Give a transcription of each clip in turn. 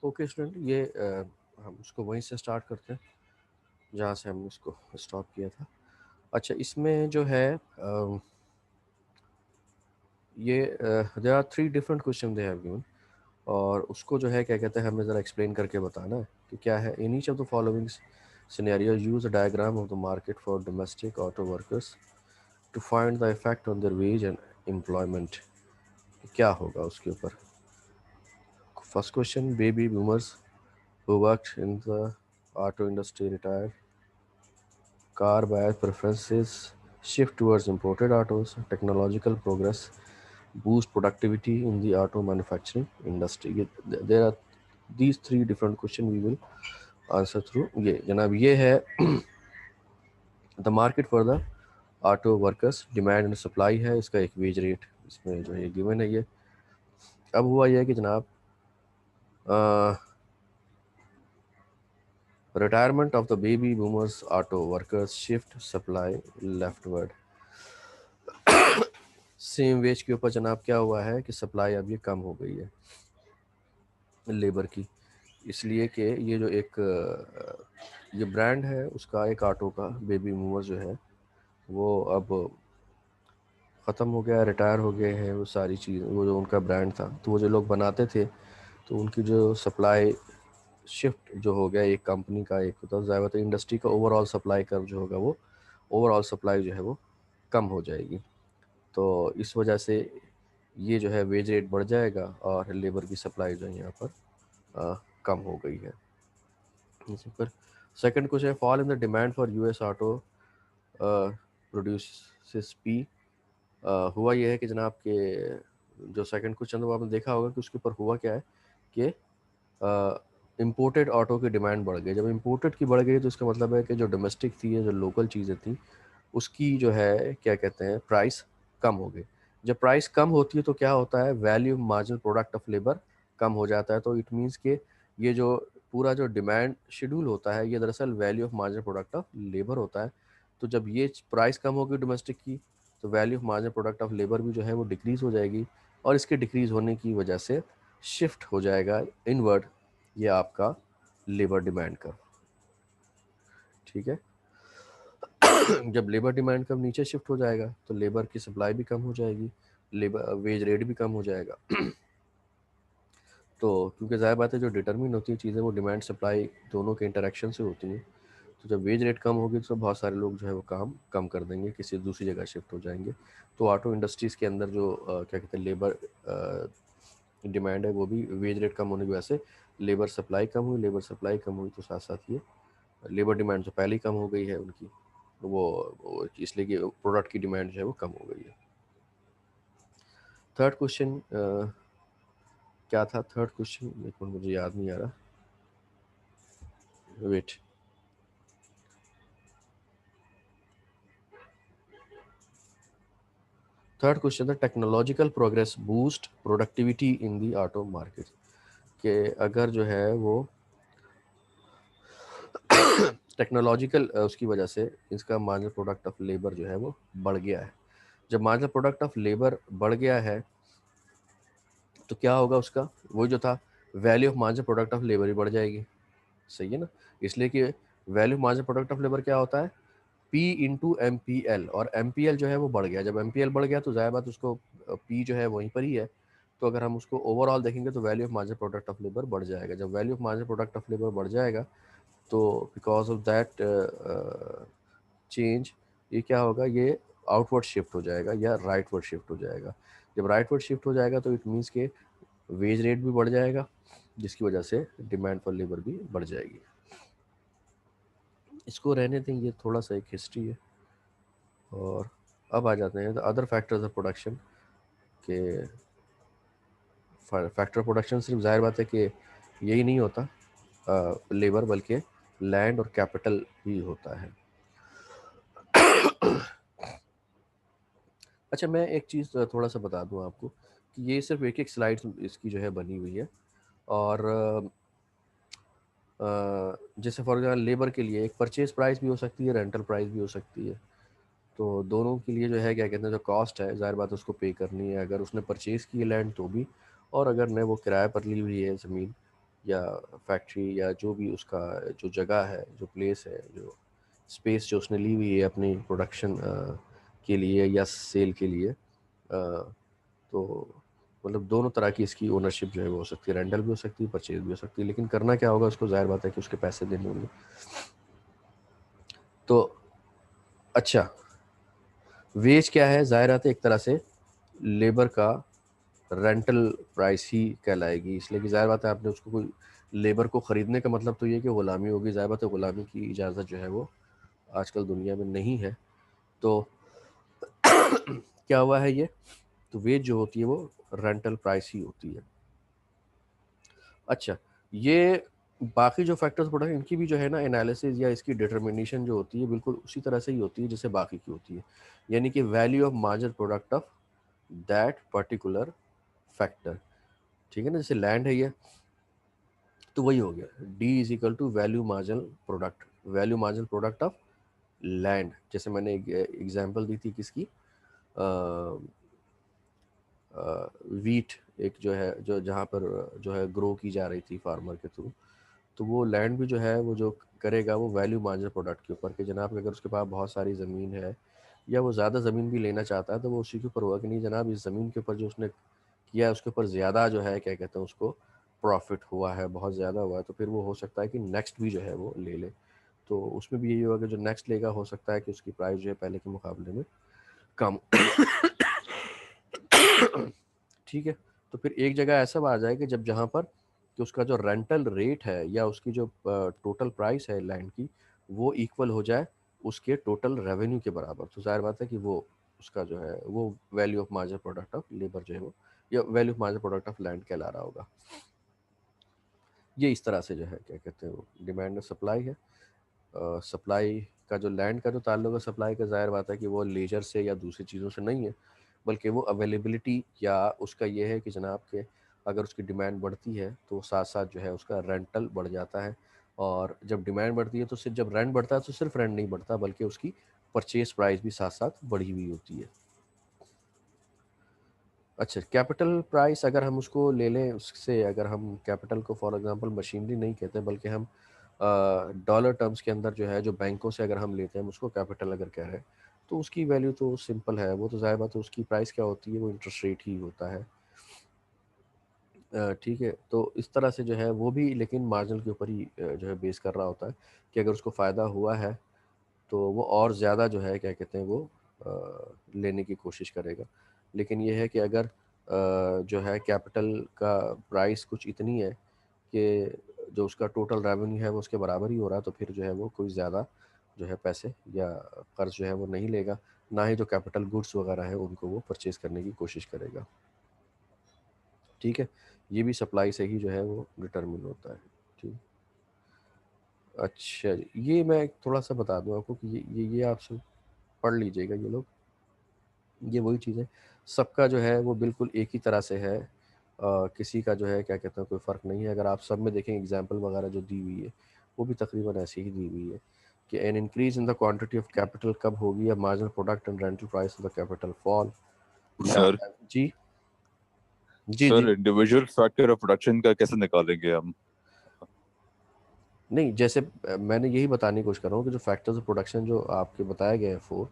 Okay student, ये हम उसको वहीं से स्टार्ट करते हैं जहाँ से हमने उसको स्टॉप किया था। अच्छा, इसमें जो है ये there are 3 different question they have given, और उसको जो है क्या कहते हैं हमें ज़रा एक्सप्लेन करके बताना है कि क्या है। In each of the following scenario use a diagram of the market for domestic auto workers to find the effect on their wage and employment. क्या होगा उसके ऊपर। First question, baby boomers who worked in the auto industry retire. Car buyers' preferences shift towards imported autos. Technological progress boost productivity in the auto manufacturing industry. There are these 3 different questions we will answer through. ये जनाब ये है the market for the auto workers, demand and supply है, इसका एक wage rate इसमें जो है गिवन है। ये अब हुआ यह है कि जनाब retirement of the baby boomers auto workers shift supply leftward। Same wage के ऊपर जनाब क्या हुआ है कि सप्लाई अब ये कम हो गई है लेबर की, इसलिए कि ये जो एक ये ब्रांड है उसका एक ऑटो का बेबी मूवर जो है वो अब ख़त्म हो गया, रिटायर हो गए हैं वो सारी चीज़। वो जो उनका ब्रांड था तो वो जो लोग बनाते थे तो उनकी जो सप्लाई शिफ्ट जो हो गया एक कंपनी का एक होता है, ज़्यादा तो इंडस्ट्री का ओवरऑल सप्लाई कर्व जो होगा वो ओवरऑल सप्लाई जो है वो कम हो जाएगी। तो इस वजह से ये जो है वेज रेट बढ़ जाएगा और लेबर की सप्लाई जो है यहाँ पर कम हो गई है। इसी पर सेकंड क्वेश्चन है, fall in the demand for US auto produces P. हुआ यह है कि जनाब के जो सेकंड क्वेश्चन था वो आपने देखा होगा कि उसके ऊपर हुआ क्या है कि इम्पोर्टेड ऑटो की डिमांड बढ़ गई। जब इम्पोर्टेड की बढ़ गई तो इसका मतलब है कि जो डोमेस्टिक थी या जो लोकल चीज़ें थी उसकी जो है क्या कहते हैं प्राइस कम हो गई। जब प्राइस कम होती है तो क्या होता है, value marginal product of labour कम हो जाता है। तो इट मीन्स कि ये जो पूरा जो डिमांड शेड्यूल होता है ये दरअसल value of marginal product of labour होता है। तो जब ये प्राइस कम होगी डोमेस्टिक की तो value of marginal product of labour भी जो है वो डिक्रीज़ हो जाएगी, और इसके डिक्रीज़ होने की वजह से शिफ्ट हो जाएगा इनवर्ड ये आपका लेबर डिमांड का। ठीक है। जब लेबर डिमांड कब नीचे शिफ्ट हो जाएगा तो लेबर की सप्लाई भी कम हो जाएगी, लेबर वेज रेट भी कम हो जाएगा। तो क्योंकि ज़ाहिर बात है जो डिटरमिन होती है चीज़ें वो डिमांड सप्लाई दोनों के इंटरेक्शन से होती हैं। तो जब वेज रेट कम होगी तो बहुत सारे लोग जो है वो काम कम कर देंगे, किसी दूसरी जगह शिफ्ट हो जाएंगे। तो ऑटो इंडस्ट्रीज़ के अंदर जो क्या कहते हैं लेबर डिमांड है वो भी वेज रेट कम होने की वजह से लेबर सप्लाई कम हुई, लेबर सप्लाई कम हुई तो साथ साथ ये लेबर डिमांड तो पहले ही कम हो गई है उनकी, वो इसलिए कि प्रोडक्ट की डिमांड जो है वो कम हो गई है। थर्ड क्वेश्चन क्या था, थर्ड क्वेश्चन एक मिनट मुझे याद नहीं आ रहा, वेट। थर्ड क्वेश्चन था technological progress boost productivity in the auto market, कि अगर जो है वो टेक्नोलॉजिकल उसकी वजह से इसका मार्जिनल प्रोडक्ट ऑफ लेबर जो है वो बढ़ गया है। जब मार्जिनल प्रोडक्ट ऑफ लेबर बढ़ गया है तो क्या होगा, उसका वो जो था value of marginal product of labour ही बढ़ जाएगी। सही है ना, इसलिए कि value marginal product of labour क्या होता है, P into M P L, और एम पी एल जो है वो बढ़ गया। जब एम पी एल बढ़ गया तो ज़ाहिर बात उसको पी जो है वहीं पर ही है। तो अगर हम उसको ओवरऑल देखेंगे तो value of marginal product of labour बढ़ जाएगा। जब value of marginal product of labour बढ़ जाएगा तो बिकॉज ऑफ दैट चेंज ये क्या होगा, ये आउटवर्ड शिफ्ट हो जाएगा या राइटवर्ड शिफ्ट हो जाएगा। जब राइटवर्ड शिफ्ट हो जाएगा तो इट मीन्स के वेज रेट भी बढ़ जाएगा जिसकी वजह से डिमांड फॉर लेबर भी बढ़ जाएगी। इसको रहने दें, ये थोड़ा सा एक हिस्ट्री है। और अब आ जाते हैं अदर फैक्टर्स ऑफ प्रोडक्शन के। फैक्टर प्रोडक्शन सिर्फ जाहिर बात है कि यही नहीं होता लेबर, बल्कि लैंड और कैपिटल भी होता है। अच्छा, मैं एक चीज़ थोड़ा सा बता दूं आपको कि ये सिर्फ एक एक स्लाइड इसकी जो है बनी हुई है, और जैसे फॉर एग्जाम्पल लेबर के लिए एक परचेज प्राइस भी हो सकती है, रेंटल प्राइस भी हो सकती है। तो दोनों के लिए जो है क्या कहते हैं जो कॉस्ट है ज़ाहिर बात है उसको पे करनी है, अगर उसने परचेज़ की है लैंड तो भी, और अगर ने वो किराए पर ली हुई है ज़मीन या फैक्ट्री या जो भी उसका जो जगह है, जो प्लेस है, जो स्पेस जो उसने ली हुई है अपनी प्रोडक्शन के लिए या सेल के लिए, तो मतलब दोनों तरह की इसकी ओनरशिप जो है वो हो सकती है, रेंटल भी हो सकती है, परचेज भी हो सकती है। लेकिन करना क्या होगा उसको, जाहिर बात है कि उसके पैसे देने होंगे। तो अच्छा, वेज क्या है, जाहिर बात है एक तरह से लेबर का रेंटल प्राइस ही कहलाएगी, इसलिए कि जाहिर बात है आपने उसको कोई लेबर को ख़रीदने का मतलब तो ये कि ग़ुलामी होगी, जाहिर बात है ग़ुलामी की इजाज़त जो है वो आजकल दुनिया में नहीं है। तो क्या हुआ है ये, तो वेज जो होती है वो रेंटल प्राइस ही होती है। अच्छा, ये बाकी जो फैक्टर्स प्रोडक्ट इनकी भी जो है ना एनालिसिस या इसकी डिटर्मिनेशन जो होती है बिल्कुल उसी तरह से ही होती है जैसे बाकी की होती है, यानी कि value of marginal product of that particular factor. ठीक है ना, जैसे लैंड है ये, तो वही हो गया D is equal to value marginal product, value marginal product of land. जैसे मैंने एक एग्जांपल दी थी किसकी, वीट एक जो है, जो जहाँ पर जो है ग्रो की जा रही थी फार्मर के थ्रू, तो वो लैंड भी जो है वो जो करेगा वो वैल्यू मार्जिनल प्रोडक्ट के ऊपर, कि जनाब अगर उसके पास बहुत सारी ज़मीन है या वो ज़्यादा ज़मीन भी लेना चाहता है तो वो उसी के ऊपर होगा कि नहीं जनाब इस ज़मीन के ऊपर जो उसने किया है उसके ऊपर ज़्यादा जो है क्या कहते हैं उसको प्रॉफिट हुआ है, बहुत ज़्यादा हुआ है, तो फिर वो हो सकता है कि नेक्स्ट भी जो है वो ले ले। तो उसमें भी यही होगा कि जो नेक्स्ट लेगा हो सकता है कि उसकी प्राइस जो है पहले के मुकाबले में कम। ठीक है, तो फिर एक जगह ऐसा आ जाए कि जब जहाँ पर कि उसका जो रेंटल रेट है या उसकी जो टोटल प्राइस है लैंड की वो इक्वल हो जाए उसके टोटल रेवेन्यू के बराबर, तो जाहिर बात है कि वो उसका जो है वो value of marginal product of labour जो है वो या value of marginal product of land कहला रहा होगा। ये इस तरह से जो है क्या कहते हैं वो डिमांड और सप्लाई है। सप्लाई का जो लैंड का जो ताल्लुक है सप्लाई का, जाहिर बात है कि वो लेजर से या दूसरी चीज़ों से नहीं है, बल्कि वो अवेलेबिलिटी या उसका ये है कि जनाब के अगर उसकी डिमांड बढ़ती है तो साथ साथ जो है उसका रेंटल बढ़ जाता है, और जब डिमांड बढ़ती है तो सिर्फ जब रेंट बढ़ता है तो सिर्फ रेंट नहीं बढ़ता बल्कि उसकी परचेज प्राइस भी साथ साथ बढ़ी हुई होती है। अच्छा, कैपिटल प्राइस अगर हम उसको ले लें, उससे अगर हम कैपिटल को फॉर एग्जांपल मशीनरी नहीं कहते बल्कि हम डॉलर टर्म्स के अंदर जो है जो बैंकों से अगर हम लेते हैं हम उसको कैपिटल अगर कह रहे हैं तो उसकी वैल्यू तो सिंपल है, वो तो ज़ाहिर बात है उसकी प्राइस क्या होती है वो इंटरेस्ट रेट ही होता है। ठीक है, तो इस तरह से जो है वो भी लेकिन मार्जिनल के ऊपर ही जो है बेस कर रहा होता है कि अगर उसको फ़ायदा हुआ है तो वो और ज़्यादा जो है क्या कहते हैं वो लेने की कोशिश करेगा। लेकिन ये है कि अगर जो है कैपिटल का प्राइस कुछ इतनी है कि जो उसका टोटल रेवेन्यू है वो उसके बराबर ही हो रहा है, तो फिर जो है वो कोई ज़्यादा जो है पैसे या कर्ज जो है वो नहीं लेगा, ना ही जो कैपिटल गुड्स वगैरह है उनको वो परचेज़ करने की कोशिश करेगा। ठीक है, ये भी सप्लाई से ही जो है वो डिटरमिन होता है। ठीक, अच्छा जी, ये मैं थोड़ा सा बता दूं आपको कि ये आप सब पढ़ लीजिएगा ये लोग, ये वही चीज़ है, सबका जो है वो बिल्कुल एक ही तरह से है, किसी का जो है क्या कहते हैं कोई फ़र्क नहीं है। अगर आप सब में देखें एग्जांपल वगैरह जो दी हुई है वो भी तकरीबन ऐसी ही दी हुई है कि an increase in the quantity of capital कब होगी, या marginal product and rental price of the capital fall या सर जी जी जी। Sir individual factor of production का कैसे निकालेंगे हम? नहीं, जैसे मैंने यही बताने की कोशिश कर रहा हूँ कि जो फैक्टर्स ऑफ प्रोडक्शन जो आपके बताए गए हैं फोर,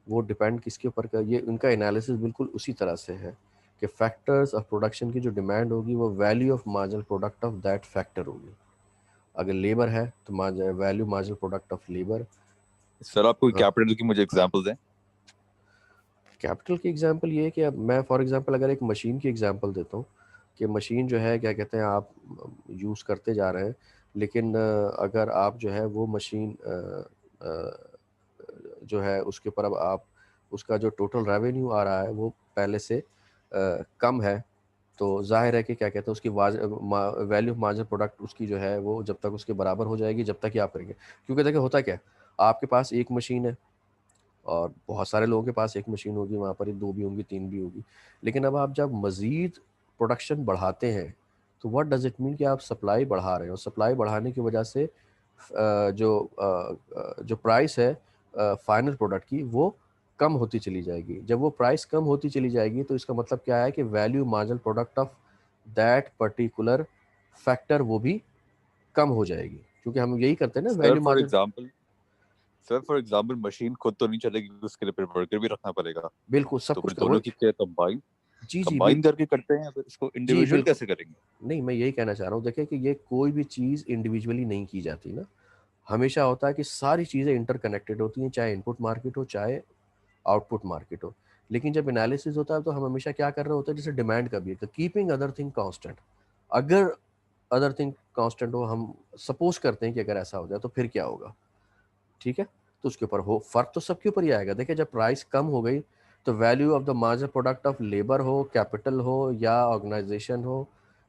वो डिपेंड किसके ऊपर का, ये उनका एनालिसिस बिल्कुल उसी तरह से है कि फैक्टर्स ऑफ प्रोडक्शन की जो डिमांड होगी वो value of marginal product of that factor होगी। अगर लेबर है तो value marginal product of labour. Sir आप कोई हाँ, कैपिटल की मुझे एग्जांपल दें। कैपिटल की एग्जांपल ये है कि अब मैं फॉर एग्जांपल अगर एक मशीन की एग्जांपल देता हूँ कि मशीन जो है क्या कहते हैं आप यूज़ करते जा रहे हैं, लेकिन अगर आप जो है वो मशीन जो है उसके ऊपर अब आप उसका जो टोटल रेवेन्यू आ रहा है वो पहले से कम है, तो जाहिर है कि क्या कहते हैं उसकी वैल्यू ऑफ मार्जिनल प्रोडक्ट उसकी जो है वो जब तक उसके बराबर हो जाएगी जब तक ही आप करेंगे। क्योंकि देखिए होता क्या है, आपके पास एक मशीन है और बहुत सारे लोगों के पास एक मशीन होगी, वहाँ पर ही दो भी होंगी तीन भी होगी, लेकिन अब आप जब मज़ीद प्रोडक्शन बढ़ाते हैं तो व्हाट डज इट मीन कि आप सप्लाई बढ़ा रहे हो, सप्लाई बढ़ाने की वजह से जो प्राइस है फाइनल प्रोडक्ट की वो कम होती चली जाएगी। जब वो प्राइस कम होती चली जाएगी तो इसका मतलब क्या है कि value marginal product of that particular factor वो भी कम हो जाएगी, क्योंकि हम यही करते हैं ना sir value for margin. Example sir for example machine खुद तो नहीं चलेगी, उसके लिए फिर वर्कर भी रखना पड़ेगा। बिल्कुल सब तो कुछ फिर वो। दोनों की क्या कंबाइन जी जी कंबाइन करके करते हैं, या फिर इसको जी इंडिविजुअल बिल्कुल। कैसे करेंगे? नहीं, मैं यही कहना चाह रहा हूँ, देखिए कि ये कोई भी चीज़ इंडिविजुअली नहीं की जाती ना। हमेशा होता है कि सारी चीज़ें इंटरकनेक्टेड होती हैं, चाहे इनपुट मार्केट हो चाहे आउटपुट मार्केट हो। लेकिन जब एनालिसिस होता है तो हम हमेशा क्या कर रहे होते हैं, जैसे डिमांड का भी है, कीपिंग अदर थिंग कांस्टेंट। अगर अदर थिंग कांस्टेंट हो, हम सपोज करते हैं कि अगर ऐसा हो जाए तो फिर क्या होगा, ठीक है। तो उसके ऊपर हो फर्क तो सबके ऊपर ही आएगा। देखिए जब प्राइस कम हो गई तो value of the marginal product of labour हो, कैपिटल हो, या ऑर्गेनाइजेशन हो,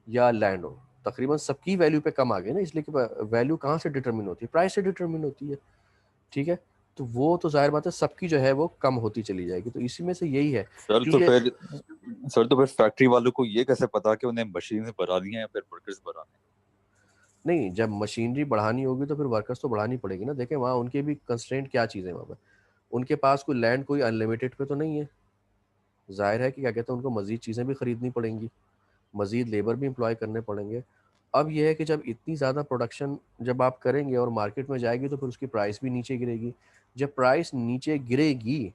या लैंड हो, तकरीबन सबकी वैल्यू पे कम आ गई ना। इसलिए कि वैल्यू कहाँ से डिटरमिन होती है, प्राइस से डिटरमिन होती है, ठीक है। तो वो तो जाहिर बात है सबकी जो है वो कम होती चली जाएगी। तो इसी में से यही है, सर तो क्योंकि फिर सर तो फिर फैक्ट्री वालों को ये कैसे पता कि उन्हें मशीन से बढ़ानी है या फिर वर्कर्स बढ़ाने नहीं, जब मशीनरी बढ़ानी होगी तो फिर वर्कर्स तो बढ़ानी पड़ेगी ना। देखें वहाँ उनके भी कंस्ट्रेंट क्या चीज़ें वहाँ पर, उनके पास कोई लैंड कोई अनलिमिटेड पे तो नहीं है। जाहिर है कि क्या कहते हैं, उनको मज़ीद चीज़ें भी खरीदनी पड़ेंगी, मज़ीद लेबर भी एम्प्लॉय करने पड़ेंगे। अब यह है कि जब इतनी ज़्यादा प्रोडक्शन जब आप करेंगे और मार्केट में जाएगी तो फिर उसकी प्राइस भी नीचे गिरेगी। जब प्राइस नीचे गिरेगी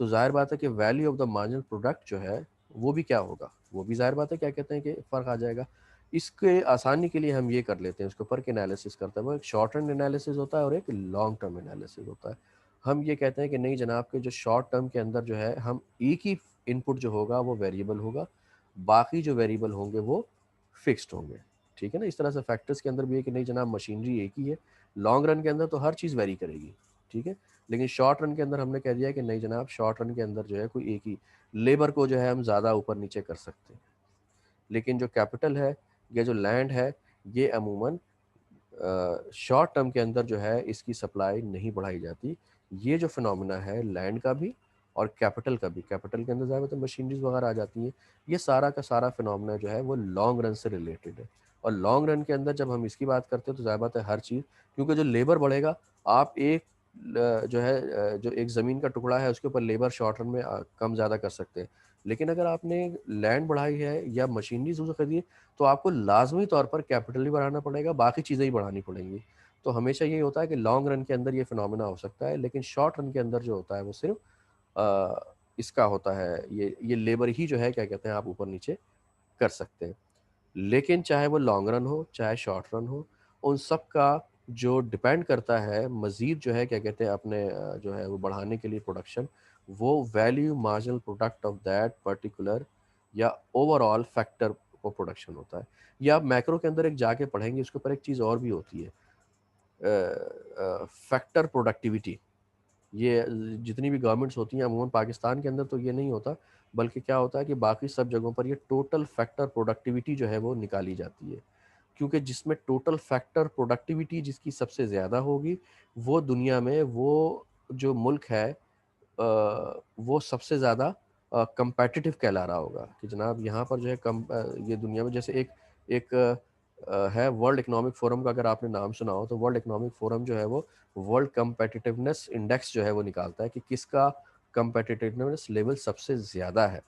तो ज़ाहिर बात है कि value of the marginal product जो है वो भी क्या होगा, वो भी ज़ाहिर बात है क्या कहते हैं कि फ़र्क आ जाएगा। इसके आसानी के लिए हम ये कर लेते हैं, उसके ऊपर के एनालिसिस करते हैं। वो एक शॉर्ट टर्म एनालिसिस होता है और एक लॉन्ग टर्म एनालिसिस होता है। हम ये कहते हैं कि नहीं जनाब, के जो शॉर्ट टर्म के अंदर जो है हम एक ही इनपुट जो होगा वो वेरिएबल होगा, बाकी जो वेरिएबल होंगे वो फिक्स्ड होंगे, ठीक है ना। इस तरह से फैक्टर्स के अंदर भी है कि नहीं जनाब मशीनरी एक ही है, लॉन्ग रन के अंदर तो हर चीज़ वेरी करेगी, ठीक है। लेकिन शॉर्ट रन के अंदर हमने कह दिया है कि नहीं जनाब, शॉर्ट रन के अंदर जो है कोई एक ही लेबर को जो है हम ज़्यादा ऊपर नीचे कर सकते हैं, लेकिन जो कैपिटल है या जो लैंड है ये अमूमन शॉर्ट टर्म के अंदर जो है इसकी सप्लाई नहीं बढ़ाई जाती। ये जो फिनोमिना है लैंड का भी और कैपिटल का भी, कैपिटल के अंदर ज़्यादातर मशीनरीज वगैरह आ जाती हैं, ये सारा का सारा फिनोमिना जो है वो लॉन्ग रन से रिलेटेड है। और लॉन्ग रन के अंदर जब हम इसकी बात करते हैं तो ज़्यादा बात है हर चीज़, क्योंकि जो लेबर बढ़ेगा, आप एक जो है जो एक ज़मीन का टुकड़ा है उसके ऊपर लेबर शॉर्ट रन में कम ज़्यादा कर सकते हैं। लेकिन अगर आपने लैंड बढ़ाई है या मशीनरीज उसे खरीदी है तो आपको लाजमी तौर पर कैपिटल भी बढ़ाना पड़ेगा, बाकी चीज़ें ही बढ़ानी पड़ेंगी। तो हमेशा यही होता है कि लॉन्ग रन के अंदर ये फिनोमिना हो सकता है, लेकिन शॉर्ट रन के अंदर जो होता है वो सिर्फ इसका होता है, ये लेबर ही जो है क्या कहते हैं आप ऊपर नीचे कर सकते हैं। लेकिन चाहे वो लॉन्ग रन हो चाहे शॉर्ट रन हो, उन सब का जो डिपेंड करता है मज़ीद जो है क्या कहते हैं अपने जो है वो बढ़ाने के लिए प्रोडक्शन, वो value marginal product of that particular या ओवरऑल फैक्टर को प्रोडक्शन होता है। या आप मैक्रो के अंदर एक जाके पढ़ेंगे, उसके ऊपर एक चीज़ और भी होती है, फैक्टर प्रोडक्टिविटी। ये जितनी भी गवर्नमेंट्स होती हैं अमूमन, पाकिस्तान के अंदर तो ये नहीं होता, बल्कि क्या होता है कि बाकी सब जगहों पर ये टोटल फैक्टर प्रोडक्टिविटी जो है वो निकाली जाती है। क्योंकि जिसमें टोटल फैक्टर प्रोडक्टिविटी जिसकी सबसे ज़्यादा होगी, वो दुनिया में वो जो मुल्क है वो सबसे ज़्यादा कम्पेटिटिव कहला रहा होगा कि जनाब यहाँ पर जो है ये दुनिया में जैसे एक एक है वर्ल्ड इकोनॉमिक फोरम का, अगर आपने नाम सुना हो तो वर्ल्ड इकोनॉमिक फोरम जो है वो वर्ल्ड कम्पेटिटिवनेस इंडेक्स जो है वो निकालता है कि किसका कम्पेटिटिवनेस लेवल सबसे ज़्यादा है।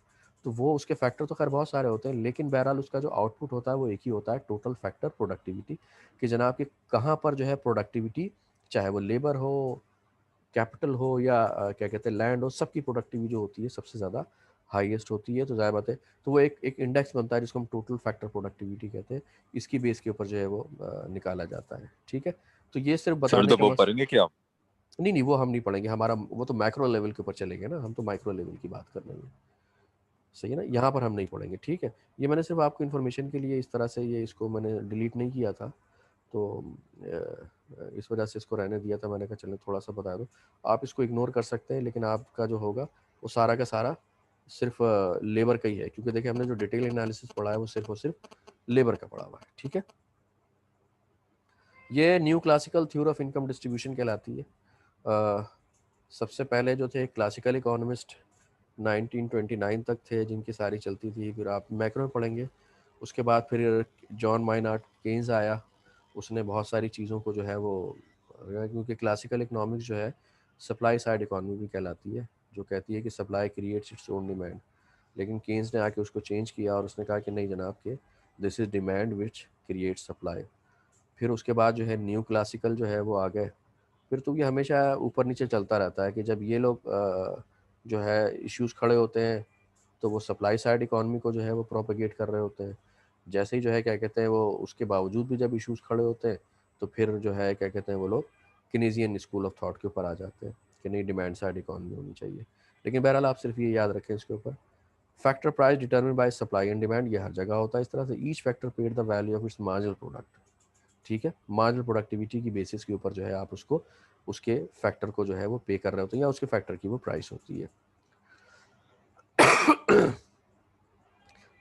तो वो उसके फैक्टर तो खैर बहुत सारे होते हैं, लेकिन बहरहाल उसका जो आउटपुट होता है वो एक ही होता है, टोटल फैक्टर प्रोडक्टिविटी, कि जनाब कि कहाँ पर जो है प्रोडक्टिविटी, चाहे वो लेबर हो, कैपिटल हो, या क्या कहते हैं लैंड हो, सबकी प्रोडक्टिविटी जो होती है सबसे ज़्यादा हाईएस्ट होती है। तो ज़ाहिर बात है, तो वो एक एक इंडेक्स बनता है जिसको हम टोटल फैक्टर प्रोडक्टिविटी कहते हैं। इसकी बेस के ऊपर जो है वो निकाला जाता है, ठीक है। तो ये सिर्फ सर बताने तो का वो बस। पढ़ेंगे क्या आप? नहीं नहीं, वो हम नहीं पढ़ेंगे, हमारा वो तो मैक्रो लेवल के ऊपर चलेंगे ना, हम तो माइक्रो लेवल की बात कर लेंगे, सही है ना। यहाँ पर हम नहीं पढ़ेंगे, ठीक है। ये मैंने सिर्फ आपको इन्फॉर्मेशन के लिए इस तरह से ये इसको मैंने डिलीट नहीं किया था, तो इस वजह से इसको रहने दिया था। मैंने कहा चलो थोड़ा सा बता दो, आप इसको इग्नोर कर सकते हैं, लेकिन आपका जो होगा वो सारा का सारा सिर्फ लेबर का ही है, क्योंकि देखिए हमने जो डिटेल एनालिसिस पढ़ा है वो सिर्फ और सिर्फ लेबर का पढ़ा हुआ है, ठीक है। ये new classical theory of income distribution कहलाती है। सबसे पहले जो थे क्लासिकल इकोनॉमिस्ट 1929 तक थे जिनकी सारी चलती थी, फिर आप मैक्रो में पढ़ेंगे। उसके बाद फिर जॉन माइनार्ड केन्स आया, उसने बहुत सारी चीज़ों को जो है वो, क्योंकि क्लासिकल इकोनॉमिक्स जो है सप्लाई साइड इकोनॉमी भी कहलाती है, जो कहती है कि supply creates its own demand. लेकिन केन्स ने आके उसको चेंज किया और उसने कहा कि नहीं जनाब, के this is demand which create supply. फिर उसके बाद जो है न्यू क्लासिकल जो है वो आ गए। फिर तो ये हमेशा ऊपर नीचे चलता रहता है कि जब ये लोग जो है इश्यूज खड़े होते हैं तो वो सप्लाई साइड इकॉनमी को जो है वो प्रोपेगेट कर रहे होते हैं। जैसे ही जो है क्या कहते हैं वो उसके बावजूद भी जब इश्यूज खड़े होते हैं तो फिर जो है क्या कहते हैं वो लोग किनेजियन स्कूल ऑफ थॉट के ऊपर आ जाते हैं कि नहीं डिमांड साइड इकॉनमी होनी चाहिए। लेकिन बहरहाल आप सिर्फ ये याद रखें इसके ऊपर, factor price determine bye supply and demand, ये हर जगह होता है इस तरह से। Each factor paid the value of its marginal product. ठीक है, मार्जिनल प्रोडक्टिविटी की बेसिस के ऊपर जो है आप उसको उसके फैक्टर को जो है वो पे कर रहे होते हैं या उसके फैक्टर की वो प्राइस होती है।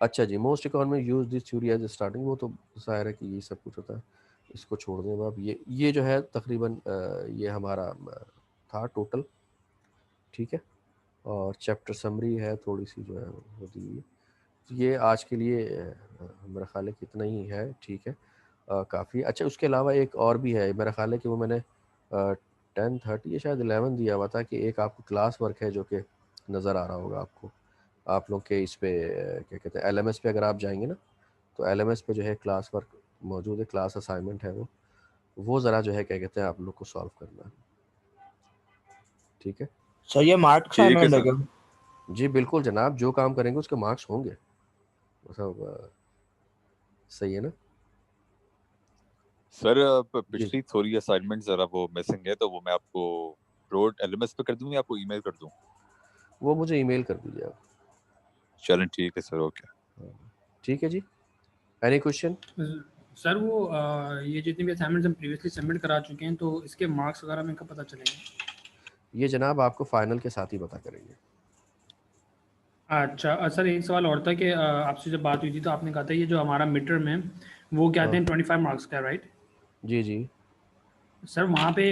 अच्छा जी, most economy use this theory as starting, वो तो जाहिर है कि ये सब कुछ होता है, इसको छोड़ दें अब। ये जो है तकरीबन ये हमारा था टोटल। ठीक है, और चैप्टर समरी है थोड़ी सी जो है होती है। ये आज के लिए मेरा ख्याल है कि इतना ही है। ठीक है, काफ़ी अच्छा। उसके अलावा एक और भी है, मेरा ख्याल है कि वो मैंने 10:30 या शायद 11 दिया हुआ था कि एक आपको क्लास वर्क है जो कि नज़र आ रहा होगा आपको, आप लोग के इस पे क्या कहते हैं LMS पे अगर आप जाएंगे ना तो LMS पे जो है क्लास वर्क मौजूद है, क्लास असाइनमेंट है वो ज़रा जो है क्या कहते हैं आप लोग को सॉल्व करना है। ठीक है सर ये मार्क ठीक है असाइनमेंट है सर। क्या? जी बिल्कुल जनाब, जो काम करेंगे उसके मार्क्स होंगे, मतलब सही है ना। सर जी पिछली थोड़ी असाइनमेंट जरा वो मिसिंग है, तो वो मैं आपको रोड LMS पे कर दूं या आपको ईमेल कर दूं? वो मुझे ईमेल कर दीजिए आप। चलें ठीक है सर, ओके। ठीक है जी, एनी क्वेश्चन? सर वो ये जितने भी असाइनमेंट्स हम प्रीवियसली सबमिट करा चुके हैं तो इसके मार्क्स वगैरह में कब पता चलेंगे? ये जनाब आपको फाइनल के साथ ही पता करेंगे। अच्छा सर एक सवाल और था कि आपसे जब बात हुई थी तो आपने कहा था ये जो हमारा मिड टर्म है वो क्या हाँ थे 25 मार्क्स का, राइट? जी जी। सर वहाँ पे